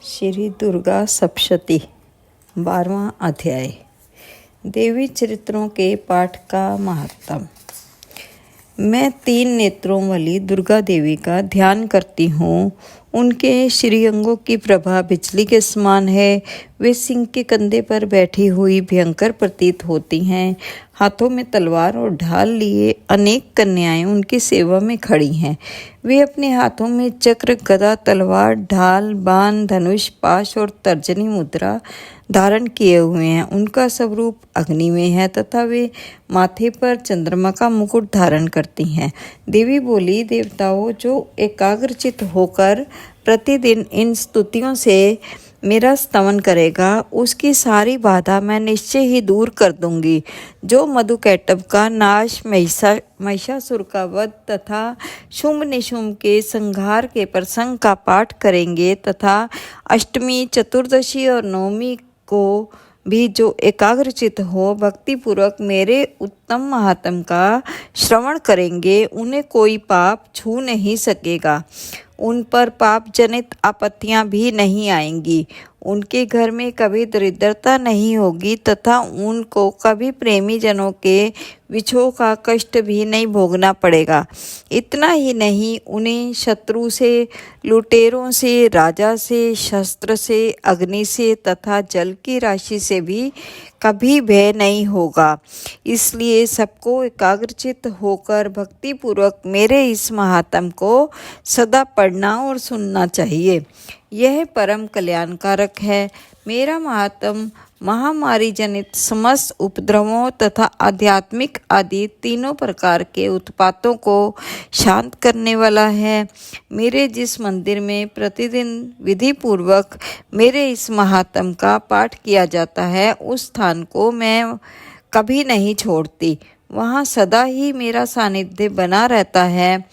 श्री दुर्गा सप्तशती 12वां अध्याय। देवी चरित्रों के पाठ का महात्म। मैं 3 नेत्रों वाली दुर्गा देवी का ध्यान करती हूँ। उनके श्रीअंगों की प्रभा बिजली के समान है। वे सिंह के कंधे पर बैठी हुई भयंकर प्रतीत होती हैं। हाथों में तलवार और ढाल लिए अनेक कन्याएं उनकी सेवा में खड़ी हैं। वे अपने हाथों में चक्र, गदा, तलवार, ढाल, बाण, धनुष, पाश और तर्जनी मुद्रा धारण किए हुए हैं। उनका स्वरूप अग्नि में है तथा वे माथे पर चंद्रमा का मुकुट धारण करती हैं। देवी बोली, देवताओं, जो एकाग्रचित होकर प्रतिदिन इन स्तुतियों से मेरा स्तवन करेगा, उसकी सारी बाधा मैं निश्चय ही दूर कर दूंगी। जो मधुकैटभ का नाश, महिषासुर का वध तथा शुंभ निशुंभ के संहार के प्रसंग का पाठ करेंगे तथा अष्टमी, चतुर्दशी और नवमी को भी जो एकाग्रचित हो भक्तिपूर्वक मेरे उत्तम महात्म का श्रवण करेंगे, उन्हें कोई पाप छू नहीं सकेगा। उन पर पाप जनित आपत्तियां भी नहीं आएंगी। उनके घर में कभी दरिद्रता नहीं होगी तथा उनको कभी प्रेमी जनों के विछोह का कष्ट भी नहीं भोगना पड़ेगा। इतना ही नहीं, उन्हें शत्रु से, लुटेरों से, राजा से, शस्त्र से, अग्नि से तथा जल की राशि से भी कभी भय नहीं होगा। इसलिए सबको एकाग्रचित होकर भक्तिपूर्वक मेरे इस महात्म को सदा पढ़ना और सुनना चाहिए। यह परम कल्याणकारक है। मेरा महात्म महामारी जनित समस्त उपद्रवों तथा आध्यात्मिक आदि तीनों प्रकार के उत्पातों को शांत करने वाला है। मेरे जिस मंदिर में प्रतिदिन विधि पूर्वक मेरे इस महात्म का पाठ किया जाता है, उस स्थान को मैं कभी नहीं छोड़ती। वहाँ सदा ही मेरा सानिध्य बना रहता है।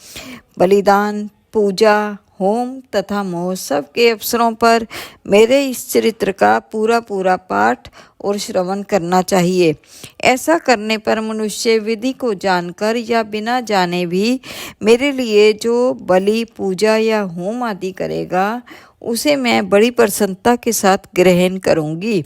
बलिदान, पूजा, होम तथा महोत्सव के अवसरों पर मेरे इस चरित्र का पूरा पाठ और श्रवण करना चाहिए। ऐसा करने पर मनुष्य विधि को जानकर या बिना जाने भी मेरे लिए जो बलि, पूजा या होम आदि करेगा, उसे मैं बड़ी प्रसन्नता के साथ ग्रहण करूंगी।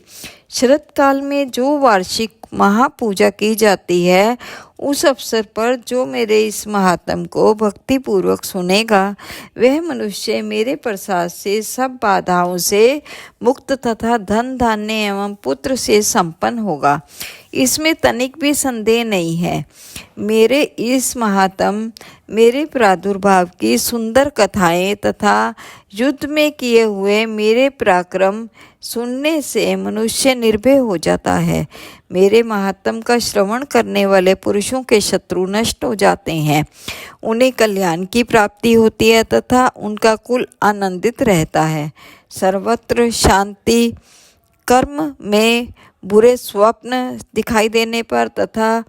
शरत काल में जो वार्षिक महापूजा की जाती है, उस अवसर पर जो मेरे इस महात्म को भक्तिपूर्वक सुनेगा, वह मनुष्य मेरे प्रसाद से सब बाधाओं से मुक्त तथा धन, धान्य एवं पुत्र से संपन्न होगा। इसमें तनिक भी संदेह नहीं है। मेरे इस महात्म, मेरे प्रादुर्भाव की सुंदर कथाएं तथा युद्ध में किए हुए मेरे पराक्रम सुनने से मनुष्य निर्भय हो जाता है। मेरे महात्म का श्रवण करने वाले पुरुषों के शत्रु नष्ट हो जाते हैं। उन्हें कल्याण की प्राप्ति होती है तथा उनका कुल आनंदित रहता है। सर्वत्र शांति, कर्म में बुरे स्वप्न दिखाई देने पर तथा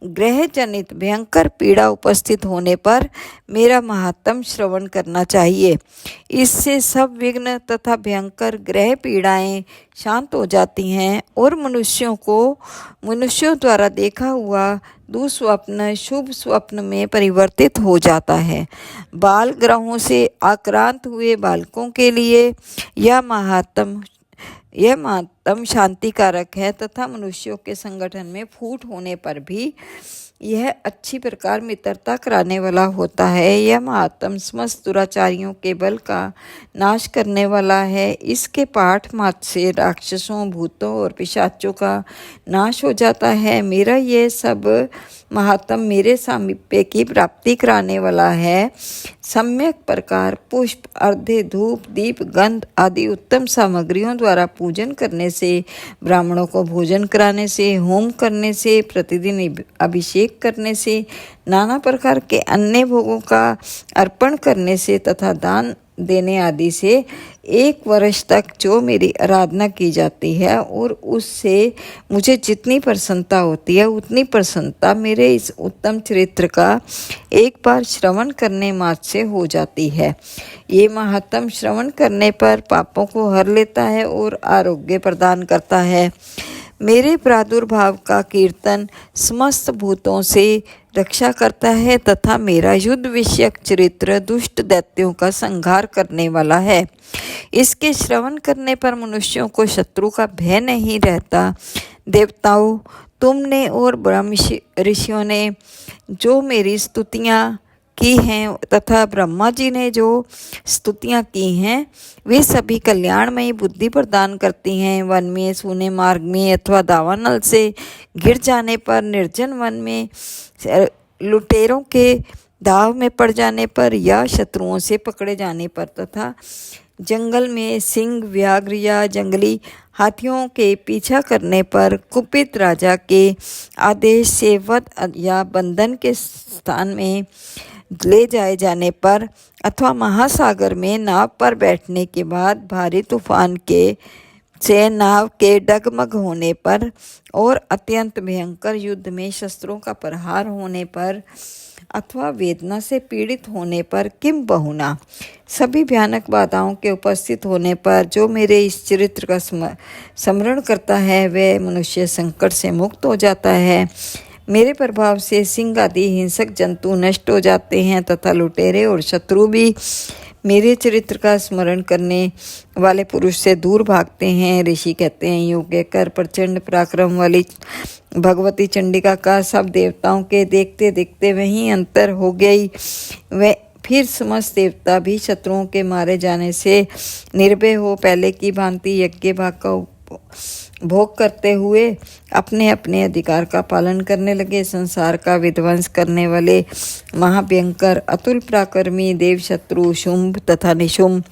ग्रह जनित भयंकर पीड़ा उपस्थित होने पर मेरा महात्म श्रवण करना चाहिए। इससे सब विघ्न तथा भयंकर ग्रह पीड़ाएं शांत हो जाती हैं और मनुष्यों द्वारा देखा हुआ दुस्वप्न शुभ स्वप्न में परिवर्तित हो जाता है। बाल ग्रहों से आक्रांत हुए बालकों के लिए यह महात्म शांतिकारक है तथा मनुष्यों के संगठन में फूट होने पर भी यह अच्छी प्रकार मित्रता कराने वाला होता है। यह महात्म समस्त दुराचारियों के बल का नाश करने वाला है। इसके पाठ मात्र से राक्षसों, भूतों और पिशाचों का नाश हो जाता है। मेरा यह सब महात्म मेरे सामीप्य की प्राप्ति कराने वाला है। सम्यक प्रकार पुष्प, अर्घ्य, धूप, दीप, गंध आदि उत्तम सामग्रियों द्वारा पूजन करने से, ब्राह्मणों को भोजन कराने से, होम करने से, प्रतिदिन अभिषेक करने से, नाना प्रकार के अन्य भोगों का अर्पण करने से तथा दान देने आदि से 1 वर्ष तक जो मेरी आराधना की जाती है और उससे मुझे जितनी प्रसन्नता होती है, उतनी प्रसन्नता मेरे इस उत्तम चरित्र का एक बार श्रवण करने मात्र से हो जाती है। ये महात्म श्रवण करने पर पापों को हर लेता है और आरोग्य प्रदान करता है। मेरे प्रादुर्भाव का कीर्तन समस्त भूतों से रक्षा करता है तथा मेरा युद्ध विषयक चरित्र दुष्ट दैत्यों का संहार करने वाला है। इसके श्रवण करने पर मनुष्यों को शत्रु का भय नहीं रहता। देवताओं, तुमने और ब्रह्म ऋषियों ने जो मेरी स्तुतियाँ की हैं तथा ब्रह्मा जी ने जो स्तुतियाँ की हैं वे सभी कल्याणमयी बुद्धि प्रदान करती हैं। वन में, सूने मार्ग में अथवा दावानल से गिर जाने पर, निर्जन वन में लुटेरों के दाव में पड़ जाने पर या शत्रुओं से पकड़े जाने पर तथा जंगल में सिंह, व्याघ्र या जंगली हाथियों के पीछा करने पर, कुपित राजा के आदेश से वध या बंधन के स्थान में ले जाए जाने पर अथवा महासागर में नाव पर बैठने के बाद भारी तूफान से नाव के डगमग होने पर और अत्यंत भयंकर युद्ध में शस्त्रों का प्रहार होने पर अथवा वेदना से पीड़ित होने पर, किम बहुना सभी भयानक बाधाओं के उपस्थित होने पर जो मेरे इस चरित्र का स्मरण करता है वह मनुष्य संकट से मुक्त हो जाता है। मेरे प्रभाव से सिंह आदि हिंसक जंतु नष्ट हो जाते हैं तथा लुटेरे और शत्रु भी मेरे चरित्र का स्मरण करने वाले पुरुष से दूर भागते हैं। ऋषि कहते हैं, योग्य कर प्रचंड पराक्रम वाली भगवती चंडिका का सब देवताओं के देखते देखते वहीं अंतर हो गई। वह फिर समस्त देवता भी शत्रुओं के मारे जाने से निर्भय हो पहले की भांति यज्ञ भाग का भोग करते हुए अपने अपने अधिकार का पालन करने लगे। संसार का विध्वंस करने वाले महाभयंकर अतुल पराक्रमी देव शत्रु शुंभ तथा निशुंभ,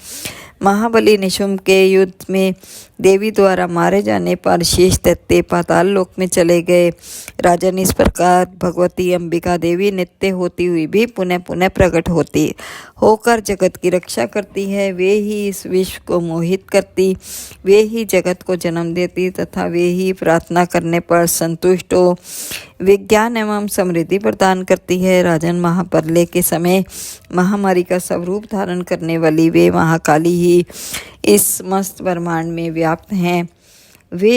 महाबली निशुंभ के युद्ध में देवी द्वारा मारे जाने पर शेष दैत्य पाताल लोक में चले गए। राजन, इस प्रकार भगवती अंबिका देवी नित्य होती हुई भी पुनः पुनः प्रकट होती होकर जगत की रक्षा करती है। वे ही इस विश्व को मोहित करती, वे ही जगत को जन्म देती तथा वे ही प्रार्थना करने पर संतुष्ट हो विज्ञान एवं समृद्धि प्रदान करती है। राजन, महाप्रलय के समय महामारी का स्वरूप धारण करने वाली वे महाकाली ही इस समस्त ब्रह्मांड में व्याप्त हैं। वे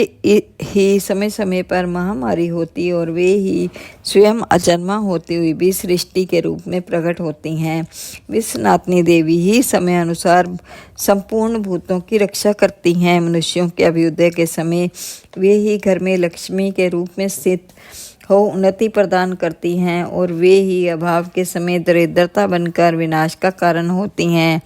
ही समय समय पर महामारी होती और वे ही स्वयं अजन्मा होती हुई भी सृष्टि के रूप में प्रकट होती हैं। विश्वनाथनी देवी ही समय अनुसार संपूर्ण भूतों की रक्षा करती हैं। मनुष्यों के अभ्युदय के समय वे ही घर में लक्ष्मी के रूप में स्थित हो उन्नति प्रदान करती हैं और वे ही अभाव के समय दरिद्रता बनकर विनाश का कारण होती हैं।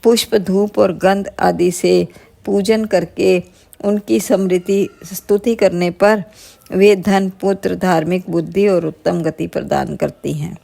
पुष्प, धूप और गंध आदि से पूजन करके उनकी समृद्धि स्तुति करने पर वे धन, पुत्र, धार्मिक बुद्धि और उत्तम गति प्रदान करती हैं।